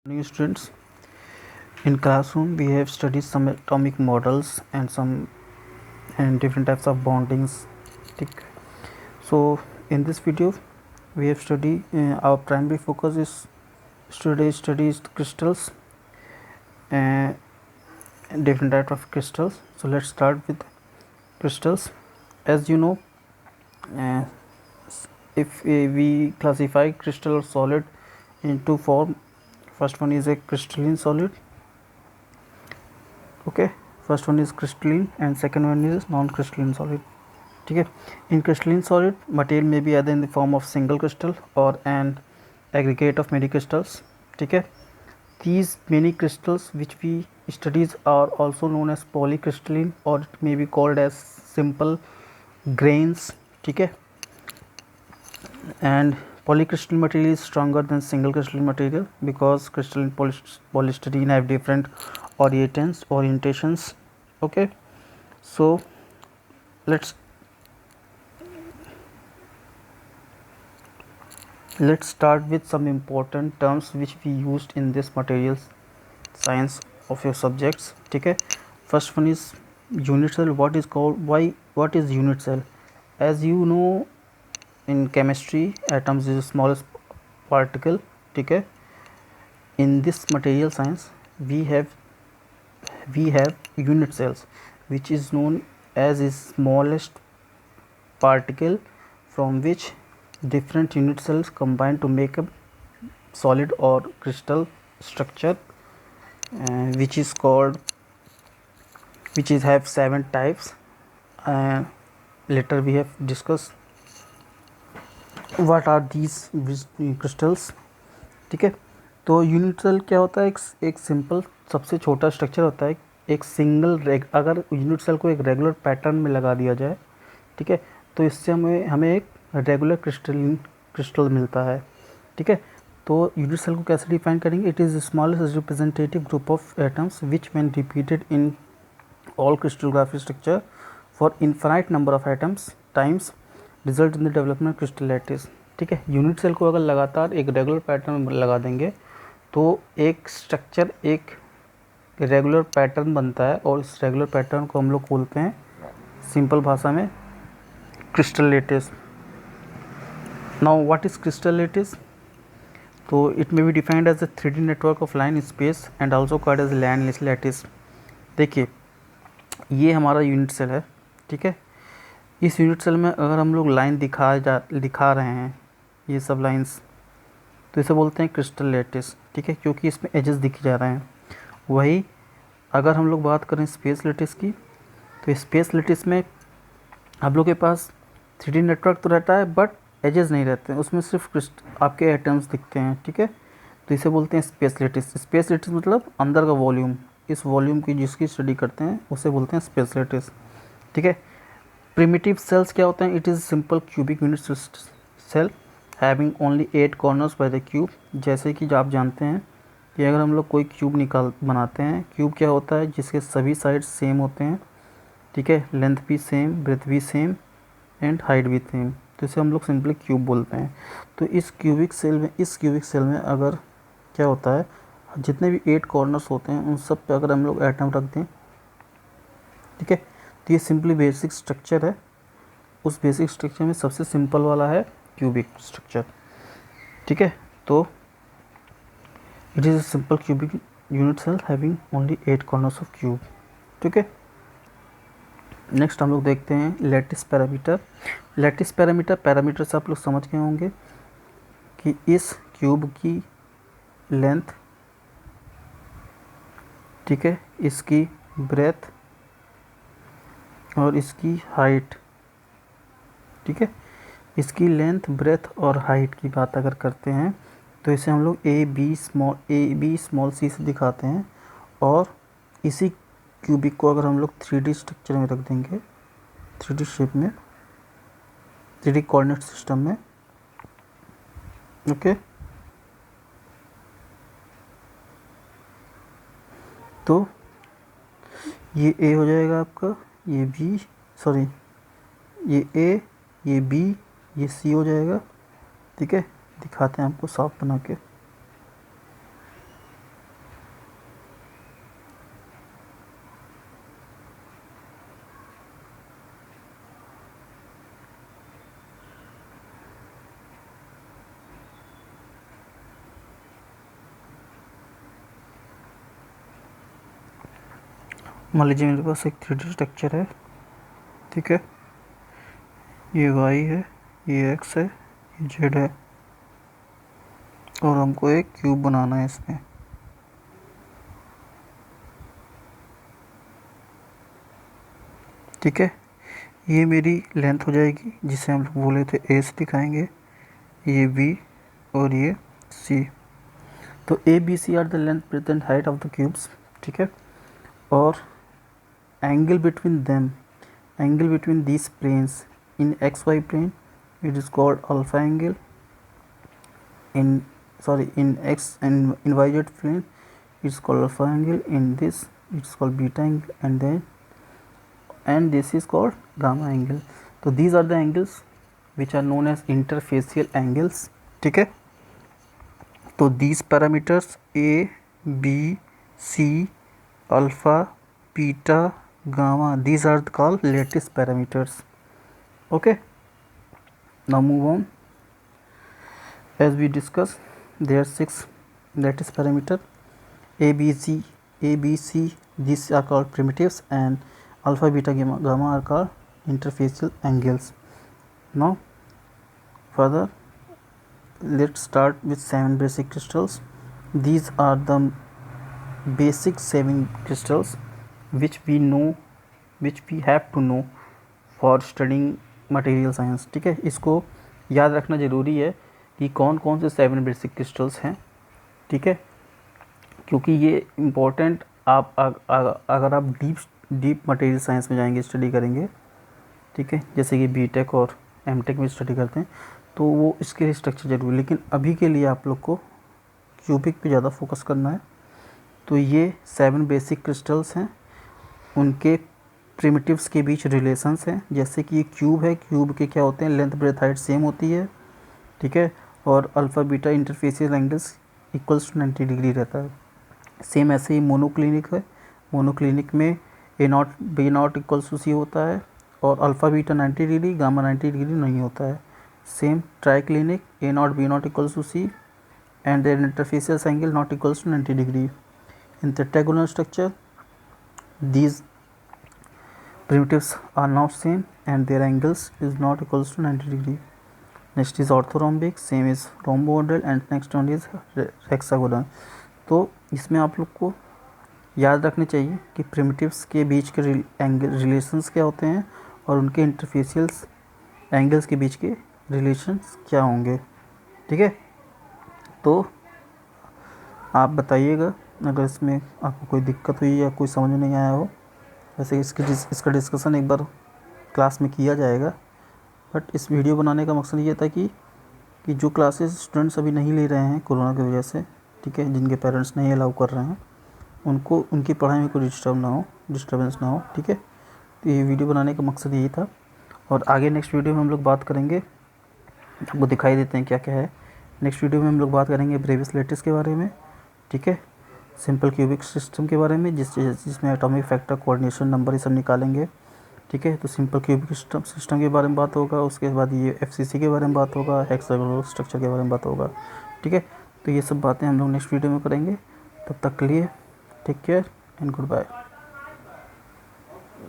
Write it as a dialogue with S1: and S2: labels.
S1: New students, in classroom we have studied some atomic models and some and different types of bondings. So in this video we have studied our primary focus is studies crystals and different types of crystals. So let's start with crystals. As you know, uh, if we classify crystal or solid into form, first one is a crystalline solid. Okay, first one is crystalline and second one is non-crystalline solid. ठीक है. In crystalline solid, material may be either in the form of single crystal or an aggregate of many crystals. ठीक है. These many crystals which we studies are also known as polycrystalline or it may be called as simple grains. ठीक है. And polycrystalline material is stronger than single crystalline material because crystalline polystyrene have different orientations. Okay, so let's start with some important terms which we used in this materials science of your subjects. ठीक है. First one is unit cell. What is unit cell? As you know, in chemistry, atoms is the smallest particle. ठीक है. In this material science we have unit cells which is known as the smallest particle from which different unit cells combine to make a solid or crystal structure, which have 7 types. Later we have discussed what are these crystals. ठीक है. तो unit cell क्या होता है? एक simple सबसे छोटा structure होता है. एक सिंगल अगर यूनिट सेल को एक रेगुलर पैटर्न में लगा दिया जाए, ठीक है, तो इससे हमें एक रेगुलर क्रिस्टल मिलता है. ठीक है. तो यूनिट सेल को कैसे डिफाइन करेंगे? It is the smallest representative group of atoms which when repeated in all crystallographic structure for infinite number of atoms times result in the development of crystal lattice. ठीक है. Unit cell को अगर लगातार एक regular pattern में लगा देंगे तो एक स्ट्रक्चर एक रेगुलर पैटर्न बनता है और इस रेगुलर पैटर्न को हम लोग बोलते हैं सिंपल भाषा में crystal lattice. Now what is crystal lattice? तो it may be defined as a 3D network of line space and also called as line lattice. देखिए, ये हमारा यूनिट सेल है. ठीक है. इस यूनिट सेल में अगर हम लोग लाइन दिखा रहे हैं, ये सब लाइंस, तो इसे बोलते हैं क्रिस्टल लैटिस. ठीक है, क्योंकि इसमें एजेस दिखे जा रहे हैं. वही अगर हम लोग बात करें स्पेस लैटिस की, तो स्पेस लैटिस में आप लोग के पास 3D नेटवर्क तो रहता है बट एजेस नहीं रहते हैं, उसमें सिर्फ आपके एटम्स दिखते हैं. ठीक है. तो इसे बोलते हैं स्पेस लैटिस. स्पेस लैटिस मतलब अंदर का वॉल्यूम, इस वॉल्यूम की जिसकी स्टडी करते हैं उसे बोलते हैं स्पेस लैटिस. ठीक है. प्रिमिटिव सेल्स क्या होते हैं? It is simple cubic unit cell having only 8 corners by the cube. जैसे कि आप जानते हैं कि अगर हम लोग कोई क्यूब बनाते हैं, क्यूब क्या होता है? जिसके सभी साइड सेम होते हैं. ठीक है. लेंथ भी सेम, ब्रेथ भी सेम एंड हाइट भी सेम, तो इसे हम लोग सिंपली क्यूब बोलते हैं. तो इस क्यूबिक सेल में अगर क्या होता है, जितने भी 8 कॉर्नर्स होते हैं उन सब पे अगर हम लोग एटम रख दें, ठीक है, तो ये सिंपली बेसिक स्ट्रक्चर है. उस बेसिक स्ट्रक्चर में सबसे सिंपल वाला है क्यूबिक स्ट्रक्चर. ठीक है. तो it is a simple cubic unit cell having only 8 corners of cube. ठीक है. नेक्स्ट हम लोग देखते हैं लैटिस पैरामीटर. लैटिस पैरामीटर से आप लोग समझ गए होंगे कि इस क्यूब की लेंथ, ठीक है, इसकी ब्रेथ और इसकी हाइट. ठीक है. इसकी लेंथ, ब्रेथ और हाइट की बात अगर करते हैं तो इसे हम लोग ए बी स्मॉल सी से दिखाते हैं. और इसी क्यूबिक को अगर हम लोग 3D स्ट्रक्चर में रख देंगे, 3D शेप में, 3D कोऑर्डिनेट सिस्टम में, ओके, तो ये ए हो जाएगा आपका, ये बी, सॉरी, ये ए, ये बी, ये सी हो जाएगा. ठीक है. दिखाते हैं आपको साफ बना के. मान लीजिए मेरे पास एक 3D स्ट्रक्चर है, ठीक है, ये y है, ये x है, ये z है, और हमको एक क्यूब बनाना है इसमें। ठीक है, ये मेरी लेंथ हो जाएगी जिसे हम लोग बोले थे a से दिखाएंगे, ये b और ये c। तो a b c are the length breadth and height of the cubes. ठीक है, और angle between them, angle between these planes in xy plane it is called alpha angle, in x and in yz plane it's called alpha angle, in this it's called beta angle, and this is called gamma angle. So these are the angles which are known as interfacial angles. ठीक है, तो these parameters a b c alpha beta gamma, these are called lattice parameters. Okay, now move on. As we discussed, there are 6 lattice parameter a b c, these are called primitives, and alpha beta gamma are called interfacial angles. Now further, let's start with 7 basic crystals. These are the basic 7 crystals which we know, which we have to know for studying material science. ठीक है, इसको याद रखना ज़रूरी है कि कौन कौन से 7 बेसिक क्रिस्टल्स हैं। ठीक है, क्योंकि ये इम्पोर्टेंट, आप अगर आप डीप मटेरियल साइंस में जाएंगे, स्टडी करेंगे, ठीक है, जैसे कि बीटेक और एमटेक में स्टडी करते हैं, तो वो इसके लिए स्ट्रक्चर जरूरी है। लेकिन अभी के लिए आप लोग को क्यूबिक पे ज़्यादा फोकस करना है। तो ये 7 बेसिक क्रिस्टल्स हैं, उनके प्रिमिटिव्स के बीच रिलेशंस हैं। जैसे कि ये क्यूब है, क्यूब के क्या होते हैं, लेंथ ब्रेथ हाइट सेम होती है। ठीक है, और alpha beta interfacial angles equals to 90 degree रहता है। सेम ऐसे ही मोनोक्लिनिक है, मोनोक्लिनिक में A not B not equals to C होता है, और alpha beta 90 degree gamma 90 degree नहीं होता है। Same triclinic A not B not equals to C and their interfacial angle not equals to 90 degree. In tetragonal structure these primitives are not same and their angles is not equals to 90 degree. Next is orthorhombic, same is rhomboidal, and next one is hexagonal. तो इसमें आप लोग को याद रखना चाहिए कि primitives के बीच के एंगल रिलेशंस क्या होते हैं और उनके इंटरफेसियल्स एंगल्स के बीच के रिलेशंस क्या होंगे। ठीक है, तो आप बताइएगा अगर इसमें आपको कोई दिक्कत हुई या कोई समझ में नहीं आया हो। वैसे इसका डिस्कशन एक बार क्लास में किया जाएगा, बट इस वीडियो बनाने का मकसद ये था कि जो क्लासेस स्टूडेंट्स अभी नहीं ले रहे हैं कोरोना की वजह से, ठीक है, जिनके पेरेंट्स नहीं अलाउ कर रहे हैं, उनको उनकी पढ़ाई में कोई डिस्टर्बेंस ना हो। ठीक है, तो ये वीडियो बनाने का मकसद यही था। और आगे नेक्स्ट वीडियो में हम लोग बात करेंगे, आपको दिखाई देते हैं क्या क्या है। नेक्स्ट वीडियो में हम लोग बात करेंगे ब्रेविस लैटिस के बारे में, ठीक है, सिंपल क्यूबिक सिस्टम के बारे में, जिसमें एटॉमिक फैक्टर, कोऑर्डिनेशन नंबर ये सब निकालेंगे। ठीक है, तो सिंपल क्यूबिक सिस्टम के बारे में बात होगा। उसके बाद ये एफसीसी के बारे में बात होगा, हेक्सागोनल स्ट्रक्चर के बारे में बात होगा। ठीक है, तो ये सब बातें हम लोग नेक्स्ट वीडियो में करेंगे। तब तक के लिए take care and good bye.